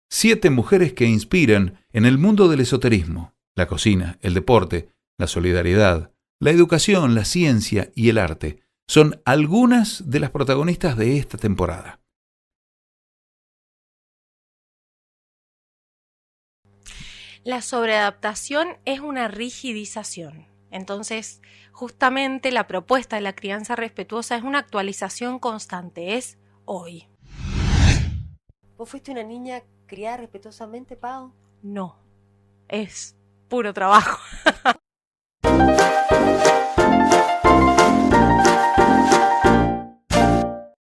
7 mujeres que inspiran en el mundo del esoterismo, la cocina, el deporte, la solidaridad, la educación, la ciencia y el arte. Son algunas de las protagonistas de esta temporada. La sobreadaptación es una rigidización. Entonces, justamente la propuesta de la crianza respetuosa es una actualización constante, es hoy. ¿Vos fuiste una niña criada respetuosamente, Pau? No, es puro trabajo.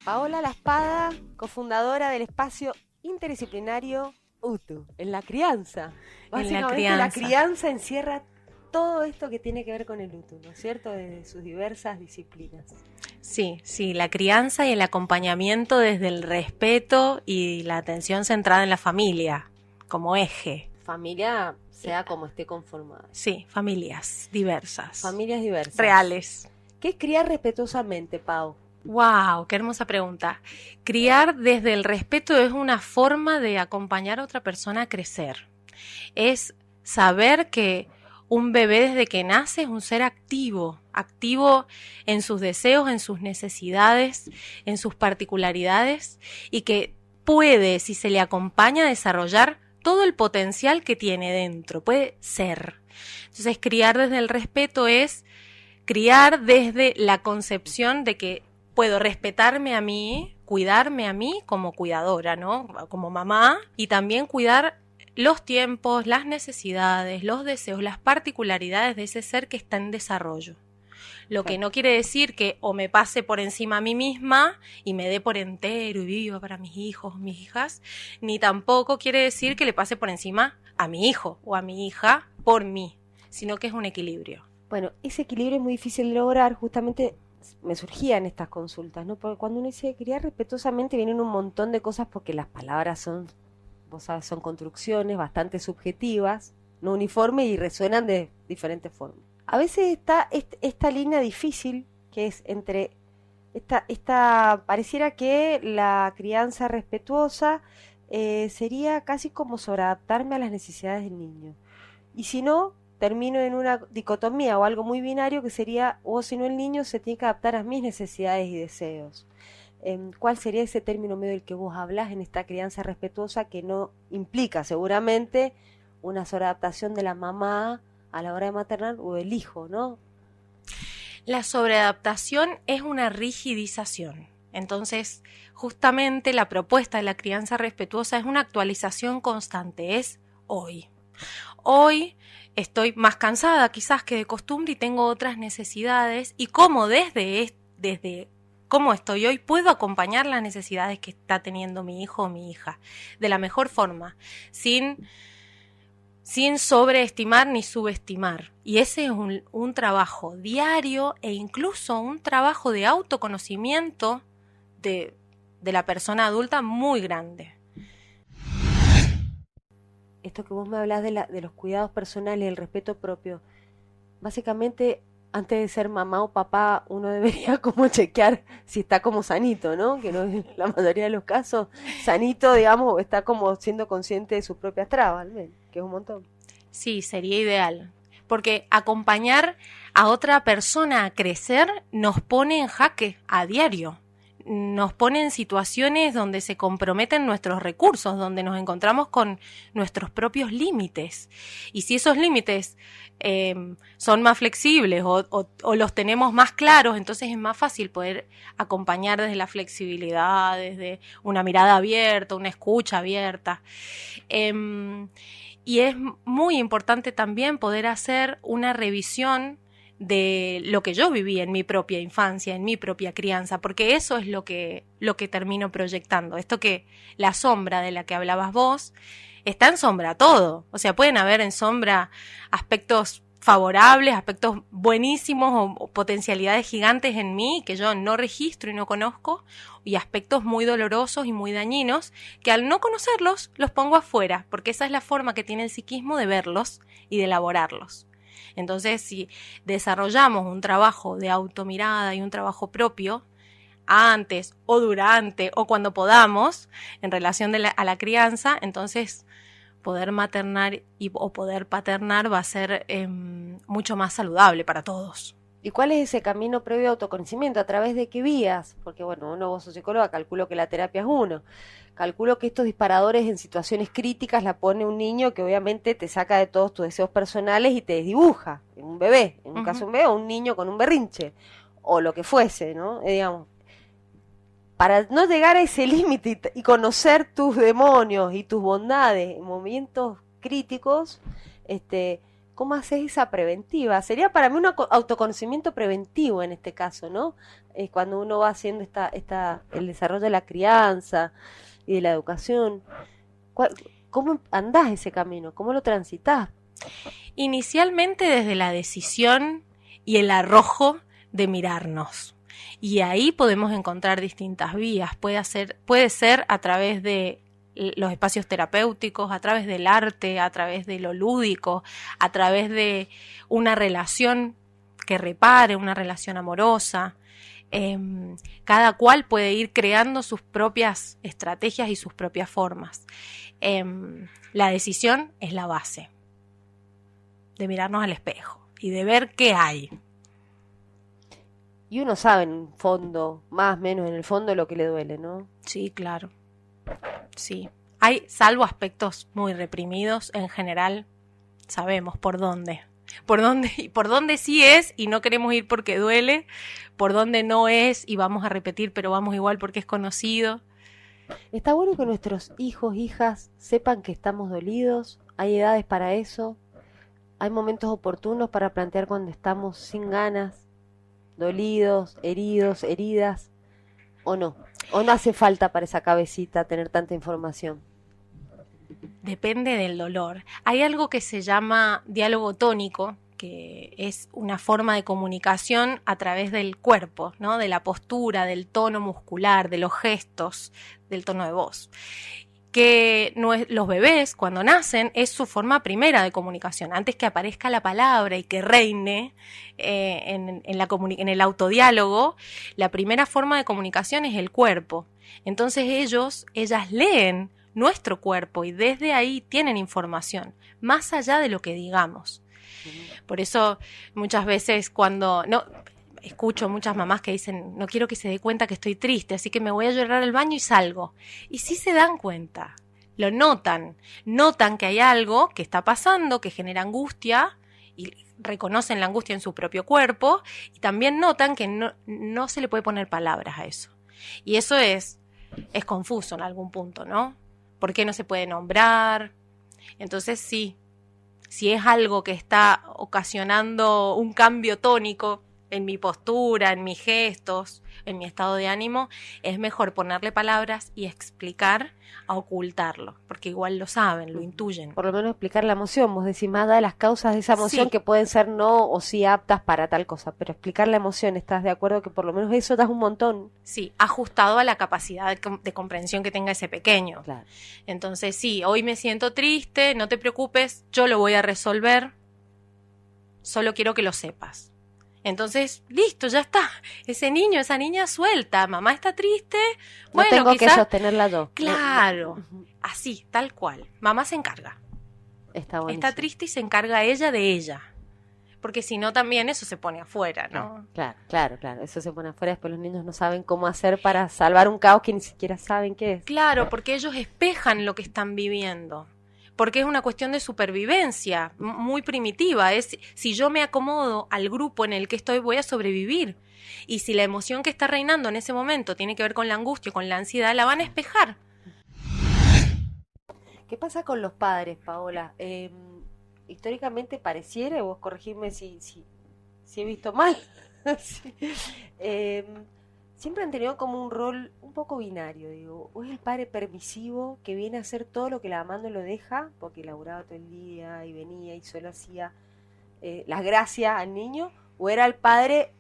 Paola La Espada, cofundadora del espacio interdisciplinario UTU, en la crianza. Básicamente la crianza encierra todo esto que tiene que ver con el UTU, ¿no es cierto? Desde sus diversas disciplinas. Sí, la crianza y el acompañamiento desde el respeto y la atención centrada en la familia como eje. Familia, sea como esté conformada. Sí, familias diversas. Familias diversas. Reales. ¿Qué es criar respetuosamente, Pau? ¡Wow! ¡Qué hermosa pregunta! Criar desde el respeto es una forma de acompañar a otra persona a crecer. Es saber que un bebé desde que nace es un ser activo en sus deseos, en sus necesidades, en sus particularidades y que puede, si se le acompaña, desarrollar todo el potencial que tiene dentro, puede ser. Entonces, criar desde el respeto es criar desde la concepción de que puedo respetarme a mí, cuidarme a mí como cuidadora, ¿no? Como mamá, y también cuidar los tiempos, las necesidades, los deseos, las particularidades de ese ser que está en desarrollo. Lo que no quiere decir que o me pase por encima a mí misma y me dé por entero y viva para mis hijos, mis hijas, ni tampoco quiere decir que le pase por encima a mi hijo o a mi hija por mí, sino que es un equilibrio. Bueno, ese equilibrio es muy difícil de lograr, justamente me surgían estas consultas, ¿no? Porque cuando uno dice criar respetuosamente vienen un montón de cosas porque las palabras son, vos sabes, son construcciones bastante subjetivas, no uniformes y resuenan de diferentes formas. A veces está esta línea difícil que es entre pareciera que la crianza respetuosa sería casi como sobreadaptarme a las necesidades del niño. Y si no, termino en una dicotomía o algo muy binario que sería, o si no, el niño se tiene que adaptar a mis necesidades y deseos. ¿Cuál sería ese término medio del que vos hablás en esta crianza respetuosa que no implica seguramente una sobreadaptación de la mamá a la hora de maternar o del hijo, ¿no? La sobreadaptación es una rigidización. Entonces, justamente la propuesta de la crianza respetuosa es una actualización constante, es hoy. Hoy estoy más cansada quizás que de costumbre y tengo otras necesidades y cómo desde cómo estoy hoy puedo acompañar las necesidades que está teniendo mi hijo o mi hija de la mejor forma, sin sobreestimar ni subestimar. Y ese es un trabajo diario e incluso un trabajo de autoconocimiento de la persona adulta muy grande. Esto que vos me hablás de los cuidados personales, el respeto propio, básicamente antes de ser mamá o papá uno debería como chequear si está como sanito, ¿no? Que no es la mayoría de los casos sanito, digamos, o está como siendo consciente de sus propias trabas, que es un montón. Sí, sería ideal, porque acompañar a otra persona a crecer nos pone en jaque a diario. Nos pone en situaciones donde se comprometen nuestros recursos, donde nos encontramos con nuestros propios límites. Y si esos límites son más flexibles o los tenemos más claros, entonces es más fácil poder acompañar desde la flexibilidad, desde una mirada abierta, una escucha abierta. Y es muy importante también poder hacer una revisión de lo que yo viví en mi propia infancia, en mi propia crianza, porque eso es lo que termino proyectando. Esto que la sombra de la que hablabas vos, está en sombra todo. O sea, pueden haber en sombra aspectos favorables, aspectos buenísimos o potencialidades gigantes en mí que yo no registro y no conozco, y aspectos muy dolorosos y muy dañinos que al no conocerlos los pongo afuera, porque esa es la forma que tiene el psiquismo de verlos y de elaborarlos. Entonces, si desarrollamos un trabajo de automirada y un trabajo propio, antes o durante o cuando podamos en relación a la crianza, entonces poder maternar o poder paternar va a ser mucho más saludable para todos. ¿Y cuál es ese camino previo a autoconocimiento? ¿A través de qué vías? Porque bueno, vos sos psicóloga, calculo que la terapia es uno. Calculo que estos disparadores en situaciones críticas la pone un niño que obviamente te saca de todos tus deseos personales y te desdibuja. Un bebé, en un caso un bebé, o un niño con un berrinche, o lo que fuese, ¿no? Digamos, para no llegar a ese límite y conocer tus demonios y tus bondades en momentos críticos, ¿cómo haces esa preventiva? Sería para mí un autoconocimiento preventivo en este caso, ¿no? Cuando uno va haciendo el desarrollo de la crianza y de la educación. ¿Cómo andás ese camino? ¿Cómo lo transitas? Inicialmente desde la decisión y el arrojo de mirarnos. Y ahí podemos encontrar distintas vías. Puede ser a través de los espacios terapéuticos, a través del arte, a través de lo lúdico, a través de una relación que repare, una relación amorosa. Cada cual puede ir creando sus propias estrategias y sus propias formas. La decisión es la base de mirarnos al espejo y de ver qué hay. Y uno sabe en el fondo, más o menos en el fondo, lo que le duele, ¿no? Sí, claro. Sí. Salvo aspectos muy reprimidos, en general sabemos por dónde. Por dónde sí es y no queremos ir porque duele, por dónde no es y vamos a repetir, pero vamos igual porque es conocido. Está bueno que nuestros hijos, hijas, sepan que estamos dolidos, hay edades para eso, hay momentos oportunos para plantear cuando estamos sin ganas, dolidos, heridos, heridas, o no hace falta para esa cabecita tener tanta información. Depende del dolor. Hay algo que se llama diálogo tónico, que es una forma de comunicación a través del cuerpo, ¿no? De la postura, del tono muscular, de los gestos, del tono de voz. Que los bebés, cuando nacen, es su forma primera de comunicación. Antes que aparezca la palabra y que reine en el autodiálogo, la primera forma de comunicación es el cuerpo. Entonces ellas leen nuestro cuerpo y desde ahí tienen información, más allá de lo que digamos. Por eso muchas veces escucho muchas mamás que dicen, no quiero que se dé cuenta que estoy triste, así que me voy a llorar al baño y salgo. Y sí se dan cuenta, lo notan que hay algo que está pasando, que genera angustia y reconocen la angustia en su propio cuerpo y también notan que no se le puede poner palabras a eso. Y eso es confuso en algún punto, ¿no? ¿Por qué no se puede nombrar? Entonces sí, si es algo que está ocasionando un cambio tónico en mi postura, en mis gestos, en mi estado de ánimo, es mejor ponerle palabras y explicar a ocultarlo, porque igual lo saben, lo intuyen. Por lo menos explicar la emoción, vos decís más de las causas de esa emoción Sí. que pueden ser no o sí aptas para tal cosa, pero explicar la emoción, ¿estás de acuerdo que por lo menos eso das un montón? Sí, ajustado a la capacidad de comprensión que tenga ese pequeño. Claro. Entonces, sí, hoy me siento triste, no te preocupes, yo lo voy a resolver, solo quiero que lo sepas. Entonces, listo, ya está. Ese niño, esa niña suelta. Mamá está triste. Bueno, no tengo quizás que sostenerla yo. Claro, así, tal cual. Mamá se encarga. Está buenísimo. Está triste y se encarga ella de ella. Porque si no, también eso se pone afuera, ¿no? Claro. Eso se pone afuera, después los niños no saben cómo hacer para salvar un caos que ni siquiera saben qué es. Claro, porque ellos espejan lo que están viviendo. Porque es una cuestión de supervivencia muy primitiva. Es si yo me acomodo al grupo en el que estoy, voy a sobrevivir. Y si la emoción que está reinando en ese momento tiene que ver con la angustia, con la ansiedad, la van a espejar. ¿Qué pasa con los padres, Paola? Históricamente pareciera, vos corregime si he visto mal, sí. Siempre han tenido como un rol un poco binario, digo, o es el padre permisivo que viene a hacer todo lo que la mamá no lo deja, porque laburaba todo el día y venía y solo hacía las gracias al niño, o era el padre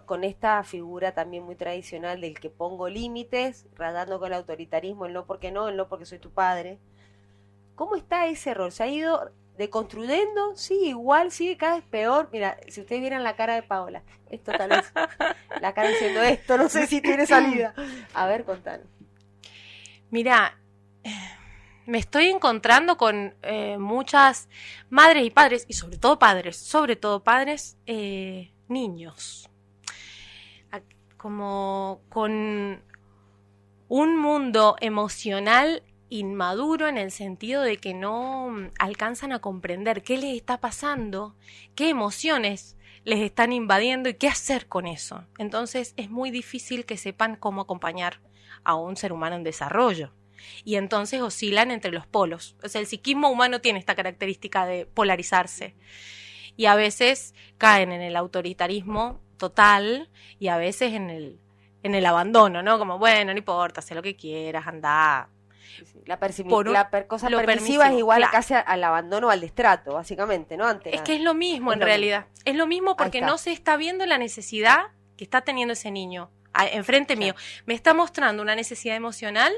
con esta figura también muy tradicional del que pongo límites, rayando con el autoritarismo, el no porque soy tu padre. ¿Cómo está ese rol? ¿Se ha ido deconstruyendo, sí, igual, sigue cada vez peor. Mira, si ustedes vieran la cara de Paola, esto tal vez, la cara diciendo esto, no sé si tiene salida. A ver, contanos. Mira, me estoy encontrando con muchas madres y padres, y sobre todo padres, niños. Como con un mundo emocional inmaduro en el sentido de que no alcanzan a comprender qué les está pasando, qué emociones les están invadiendo y qué hacer con eso. Entonces es muy difícil que sepan cómo acompañar a un ser humano en desarrollo. Y entonces oscilan entre los polos. O sea, el psiquismo humano tiene esta característica de polarizarse. Y a veces caen en el autoritarismo total y a veces en el abandono, ¿no? Como, bueno, no importa, sé lo que quieras, anda. La cosa permisiva es igual, claro, casi al abandono o al destrato, básicamente, ¿no? Es que es lo mismo en realidad. Es lo mismo porque no se está viendo la necesidad que está teniendo ese niño enfrente mío. Me está mostrando una necesidad emocional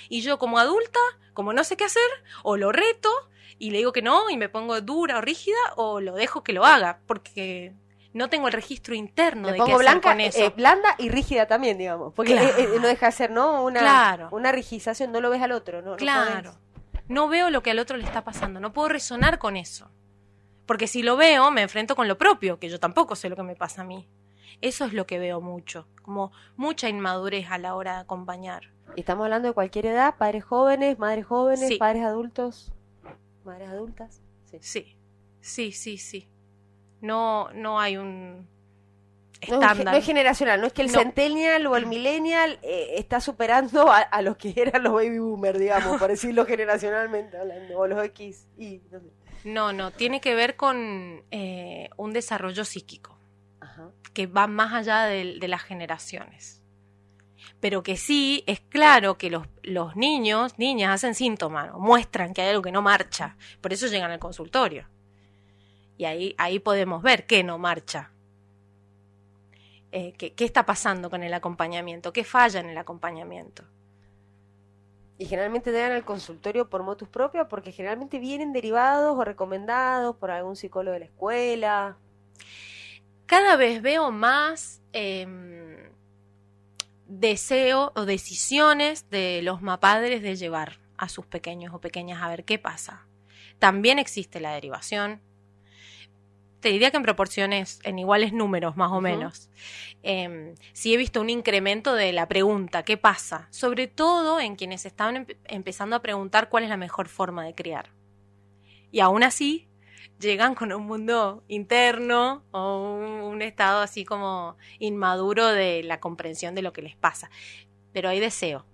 y yo como adulta, como no sé qué hacer, o lo reto y le digo que no y me pongo dura o rígida o lo dejo que lo haga porque no tengo el registro interno de qué hacer con eso. Blanda y rígida también, digamos, porque no deja de ser, ¿no? Una rigización, no lo ves al otro, ¿no? Claro, no veo lo que al otro le está pasando, no puedo resonar con eso, porque si lo veo me enfrento con lo propio, que yo tampoco sé lo que me pasa a mí. Eso es lo que veo mucho, como mucha inmadurez a la hora de acompañar. Estamos hablando de cualquier edad, padres jóvenes, madres jóvenes, sí. Padres adultos, madres adultas. Sí. No hay un estándar. No es generacional, no es que el centennial o el millennial está superando a los que eran los baby boomers, digamos, por decirlo generacionalmente hablando, o los X, y no sé. No, tiene que ver con un desarrollo psíquico. Ajá. Que va más allá de las generaciones. Pero que sí, es claro que los niños, niñas hacen síntomas, ¿no? Muestran que hay algo que no marcha, por eso llegan al consultorio. Y ahí podemos ver qué no marcha. ¿Qué está pasando con el acompañamiento? ¿Qué falla en el acompañamiento? Y generalmente llegan al consultorio por motus propio, porque generalmente vienen derivados o recomendados por algún psicólogo de la escuela. Cada vez veo más deseo o decisiones de los padres de llevar a sus pequeños o pequeñas a ver qué pasa. También existe la derivación. Te diría que en proporciones, en iguales números más o menos. Sí he visto un incremento de la pregunta, ¿qué pasa? Sobre todo en quienes estaban empezando a preguntar cuál es la mejor forma de criar. Y aún así llegan con un mundo interno o un estado así como inmaduro de la comprensión de lo que les pasa. Pero hay deseo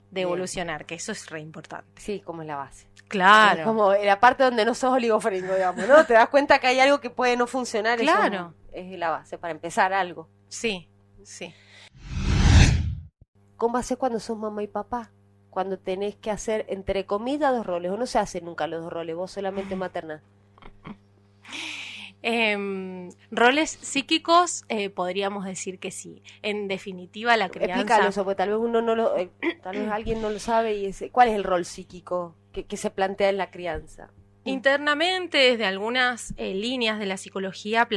de evolucionar, que eso es re importante. Sí, como es la base. Claro. Es como la parte donde no sos oligofrénico, digamos, ¿no? Te das cuenta que hay algo que puede no funcionar. Claro. Eso es la base, para empezar algo. Sí. ¿Cómo haces cuando sos mamá y papá? Cuando tenés que hacer, entre comillas, 2 roles, o no se hacen nunca los 2 roles, vos solamente maternás. Roles psíquicos, podríamos decir que sí. En definitiva, la crianza... Explícalo eso, porque tal vez uno no lo, tal vez alguien no lo sabe y ¿cuál es el rol psíquico que se plantea en la crianza? Internamente, desde algunas líneas de la psicología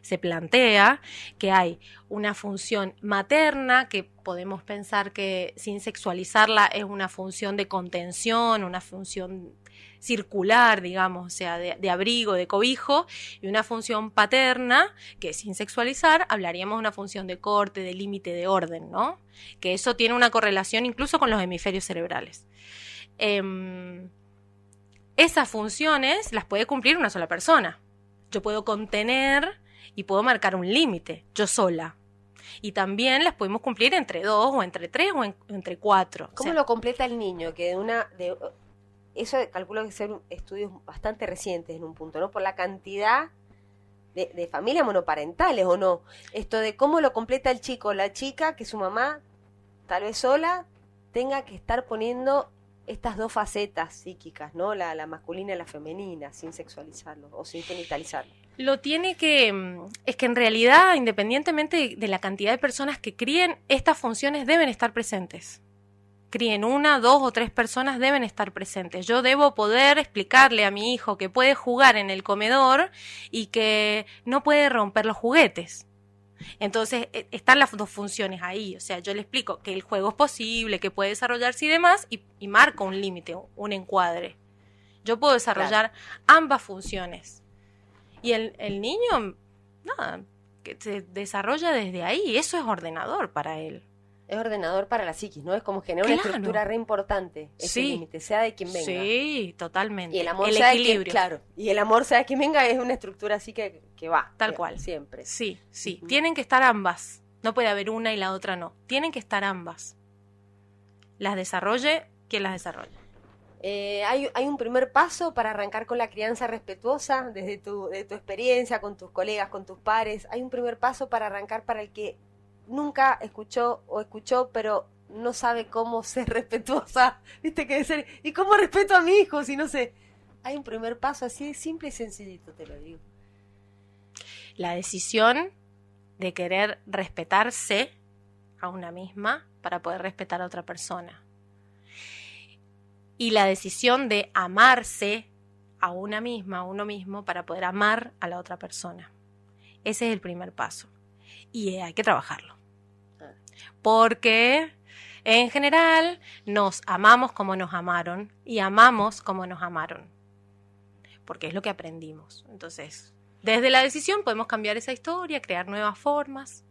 se plantea que hay una función materna, que podemos pensar que sin sexualizarla es una función de contención, una función circular, digamos, o sea, de abrigo, de cobijo, y una función paterna, que sin sexualizar hablaríamos de una función de corte, de límite, de orden, ¿no? Que eso tiene una correlación incluso con los hemisferios cerebrales. Esas funciones las puede cumplir una sola persona. Yo puedo contener y puedo marcar un límite, yo sola. Y también las podemos cumplir entre 2 o entre 3 o entre 4. ¿Cómo lo completa el niño? Que eso calculo que son estudios bastante recientes en un punto, ¿no? Por la cantidad de familias monoparentales, ¿o no? Esto de cómo lo completa el chico o la chica, que su mamá, tal vez sola, tenga que estar poniendo estas 2 facetas psíquicas, ¿no? La masculina y la femenina, sin sexualizarlo o sin genitalizarlo. Es que en realidad, independientemente de la cantidad de personas que críen, estas funciones deben estar presentes. críen 1, 2 o 3 personas, deben estar presentes. Yo debo poder explicarle a mi hijo que puede jugar en el comedor y que no puede romper los juguetes. Entonces están las dos funciones ahí, o sea, yo le explico que el juego es posible, que puede desarrollarse y demás, y marco un límite, un encuadre. Yo puedo desarrollar ambas funciones. Y el niño, nada, que se desarrolla desde ahí, eso es ordenador para él. Es ordenador para la psiquis, ¿no? Es como generar una estructura re importante, ese límite, sea de quien venga. Sí, totalmente. Y el amor, el sea equilibrio. De quien, claro, y el amor, sea de quien venga, es una estructura así que va. Tal cual. Siempre. Sí. Tienen que estar ambas. No puede haber una y la otra no. Tienen que estar ambas. Las desarrolle quien las desarrolle. Hay un primer paso para arrancar con la crianza respetuosa, de tu experiencia, con tus colegas, con tus pares. Hay un primer paso para arrancar para el que nunca escuchó, pero no sabe cómo ser respetuosa. ¿Viste? Que decir, ¿y cómo respeto a mi hijo si no sé? Hay un primer paso así, simple y sencillito, te lo digo. La decisión de querer respetarse a una misma para poder respetar a otra persona. Y la decisión de amarse a una misma, a uno mismo, para poder amar a la otra persona. Ese es el primer paso. Y hay que trabajarlo. Porque en general nos amamos como nos amaron y amamos como nos amaron. Porque es lo que aprendimos. Entonces, desde la decisión podemos cambiar esa historia, crear nuevas formas.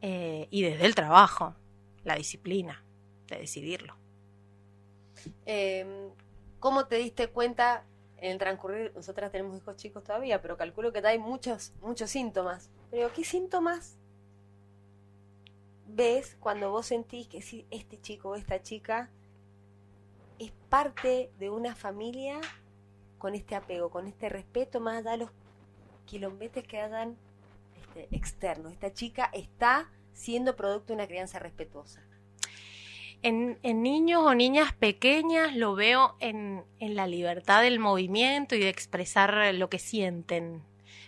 Y desde el trabajo, la disciplina de decidirlo. ¿Cómo te diste cuenta en el transcurrir? Nosotras tenemos hijos chicos todavía, pero calculo que hay muchos síntomas. Pero ¿qué síntomas ves cuando vos sentís que si este chico o esta chica es parte de una familia con este apego, con este respeto, más allá de los quilombetes que hayan externos? Esta chica está siendo producto de una crianza respetuosa. En niños o niñas pequeñas lo veo en la libertad del movimiento y de expresar lo que sienten.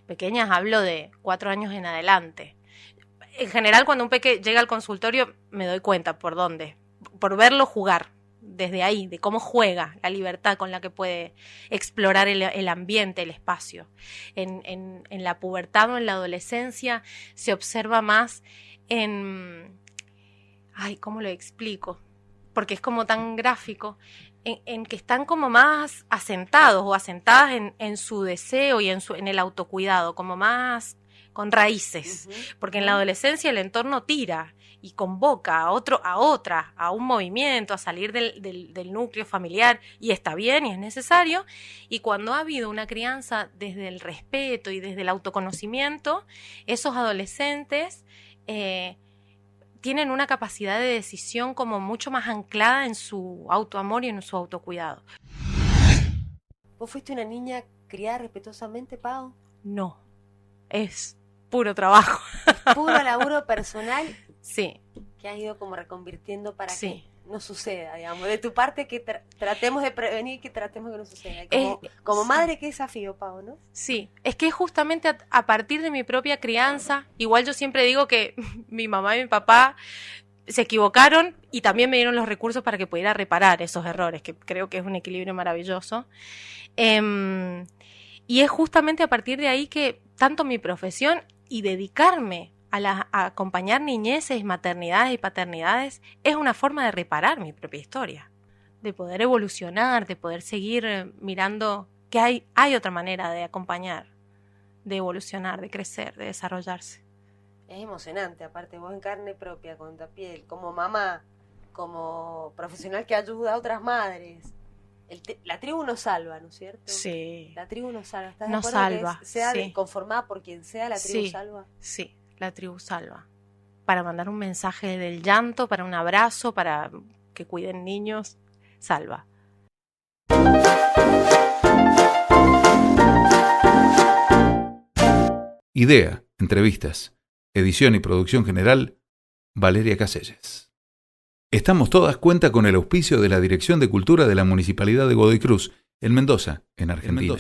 Pequeñas hablo de 4 años en adelante. En general, cuando un peque llega al consultorio, me doy cuenta por dónde. Por verlo jugar, desde ahí, de cómo juega, la libertad con la que puede explorar el ambiente, el espacio. En la pubertad o en la adolescencia se observa más en... Ay, ¿cómo lo explico? Porque es como tan gráfico, en que están como más asentados o asentadas en su deseo y en el autocuidado, como más con raíces. Porque en la adolescencia el entorno tira y convoca a otra, a un movimiento, a salir del núcleo familiar, y está bien y es necesario. Y cuando ha habido una crianza desde el respeto y desde el autoconocimiento, esos adolescentes tienen una capacidad de decisión como mucho más anclada en su autoamor y en su autocuidado. ¿Vos fuiste una niña criada respetuosamente, Pau? No, es puro trabajo. Puro laburo personal. Sí. Que has ido como reconvirtiendo para sí. que no suceda, digamos. De tu parte, que tratemos de prevenir, que tratemos que no suceda. Como sí. madre, qué desafío, Pau, ¿no? Sí, es que justamente a partir de mi propia crianza, igual yo siempre digo que mi mamá y mi papá se equivocaron y también me dieron los recursos para que pudiera reparar esos errores, que creo que es un equilibrio maravilloso. Y es justamente a partir de ahí que tanto mi profesión y dedicarme a acompañar niñeces, maternidades y paternidades es una forma de reparar mi propia historia, de poder evolucionar, de poder seguir mirando que hay otra manera de acompañar, de evolucionar, de crecer, de desarrollarse. Es emocionante, aparte vos en carne propia, con la piel, como mamá, como profesional que ayuda a otras madres. La tribu nos salva, ¿no es cierto? Sí. La tribu nos salva. ¿Estás nos de acuerdo salva, que sea sí. conformada por quien sea, la tribu sí. salva? Sí, la tribu salva. Para mandar un mensaje del llanto, para un abrazo, para que cuiden niños, salva. Idea, entrevistas, edición y producción general, Valeria Caselles. Estamos todas cuenta con el auspicio de la Dirección de Cultura de la Municipalidad de Godoy Cruz, en Mendoza, en Argentina.